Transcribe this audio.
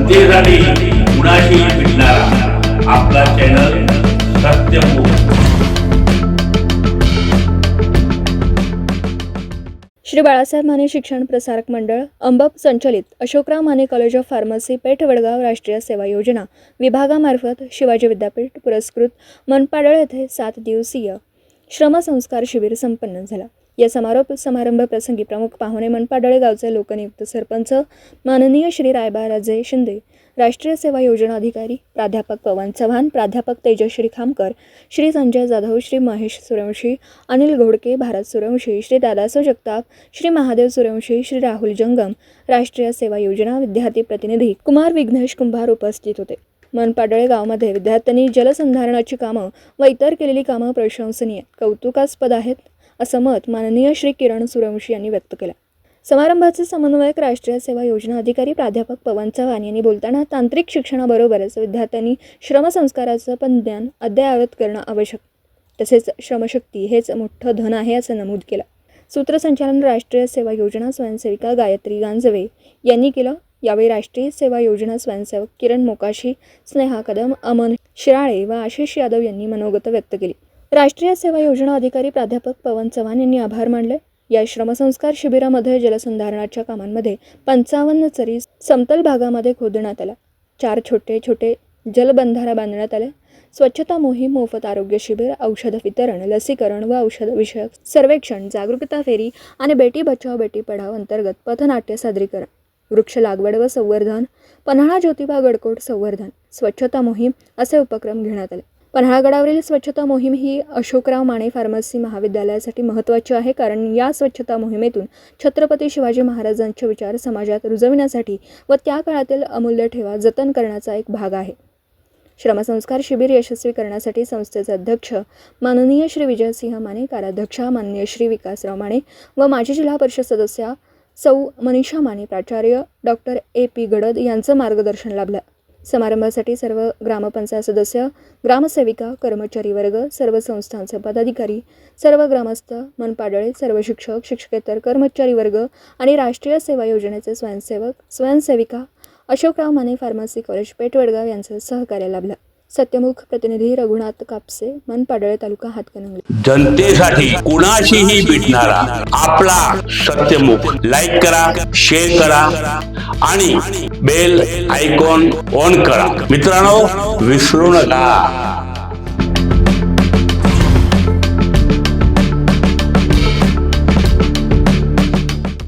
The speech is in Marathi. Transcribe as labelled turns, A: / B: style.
A: जनतेसाठी कुणाशी भेटणारा आपला चॅनल सत्यमुख।
B: श्री बाळासाहेब माने शिक्षण प्रसारक मंडळ अंबप संचलित Ashokrao Mane college of pharmacy Peth Vadgaon Rashtriya Seva योजना विभागामार्फत शिवाजी विद्यापीठ पुरस्कृत मनपाडळ येथे 7 दिवसीय श्रमसंस्कार शिबिर संपन्न झाला। या समारोप समारंभ प्रसंगी प्रमुख पाहुणे मनपाडळे गावचे लोकनियुक्त सरपंच माननीय श्री रायबाराजे शिंदे, राष्ट्रीय सेवा योजना अधिकारी प्राध्यापक पवन चव्हाण, प्राध्यापक तेजश्री खामकर, श्री संजय जाधव, श्री महेश सूर्यवंशी, अनिल घोडके, भारत सूर्यवंशी, श्री दादासो जगताप, श्री महादेव सूर्यवंशी, श्री राहुल जंगम, राष्ट्रीय सेवा योजना विद्यार्थी प्रतिनिधी कुमार विघ्नेश कुंभार उपस्थित होते। मनपाडळे गावामध्ये विद्यार्थ्यांनी जलसंधारणाची कामं व इतर केलेली कामं प्रशंसनीय कौतुकास्पद आहेत असं मत माननीय श्री किरण सूर्यवंशी यांनी व्यक्त केलं। समारंभाचे समन्वयक राष्ट्रीय सेवा योजना अधिकारी प्राध्यापक पवन चव्हाण यांनी बोलताना तांत्रिक शिक्षणाबरोबरच विद्यार्थ्यांनी श्रमसंस्काराचं पण ज्ञान अद्ययावत करणं आवश्यक, तसेच श्रमशक्ती हेच मोठं धन आहे असं नमूद केलं। सूत्रसंचालन राष्ट्रीय सेवा योजना स्वयंसेविका गायत्री गांजवे यांनी केलं। यावेळी राष्ट्रीय सेवा योजना स्वयंसेवक किरण मोकाशी, स्नेहा कदम, अमन शिराळे व आशिष यादव यांनी मनोगत व्यक्त केली। राष्ट्रीय सेवा योजना अधिकारी प्राध्यापक पवन चव्हाण यांनी आभार मानले। या श्रमसंस्कार शिबिरामध्ये जलसंधारणाच्या कामांमध्ये 55 चरी समतल भागामध्ये खोदण्यात आल्या, 4 छोटे छोटे जलबंधारा बांधण्यात आले, स्वच्छता मोहीम, मोफत आरोग्य शिबिर, औषध वितरण, लसीकरण व औषध विषयक सर्वेक्षण, जागरूकता फेरी आणि बेटी बचाओ बेटी पढाओ अंतर्गत पथनाट्य सादरीकरण, वृक्ष लागवड व संवर्धन, पन्हाळा ज्योतिबा गडकोट संवर्धन, स्वच्छता मोहीम असे उपक्रम घेण्यात आले। पन्हाळगडावरील स्वच्छता मोहीम ही अशोकराव माने फार्मसी महाविद्यालयासाठी महत्त्वाची आहे, कारण या स्वच्छता मोहिमेतून छत्रपती शिवाजी महाराजांचे विचार समाजात रुजविण्यासाठी व त्या काळातील अमूल्य ठेवा जतन करण्याचा एक भाग आहे। श्रमसंस्कार शिबिर यशस्वी करण्यासाठी संस्थेचे अध्यक्ष माननीय श्री विजयसिंह माने, कार्याध्यक्षा माननीय श्री विकासराव माने व माजी जिल्हा परिषद सदस्या सौ मनीषा माने, प्राचार्य डॉक्टर AP गडद यांचं मार्गदर्शन लाभलं। समारंभासाठी सर्व ग्रामपंचायत सदस्य, ग्रामसेविका, कर्मचारी वर्ग, सर्व संस्थांचे पदाधिकारी, सर्व ग्रामस्थ, मनपाडळे, सर्व शिक्षक, शिक्षकेतर कर्मचारी वर्ग आणि राष्ट्रीय सेवा योजनेचे स्वयंसेवक, स्वयंसेविका अशोकराव माने फार्मसी कॉलेज पेठ वडगाव यांचं सहकार्य लाभलं। सत्यमुख प्रतिनिधी रघुनाथ कापसे, मनपाडळे, तालुका हातकणंगले।
A: जनतेसाठी कुणाशीही भेटणारा आपला सत्यमुख। लाईक करा, शेअर करा आणि बेल आयकॉन ऑन करा। मित्रांनो, विसरू नका।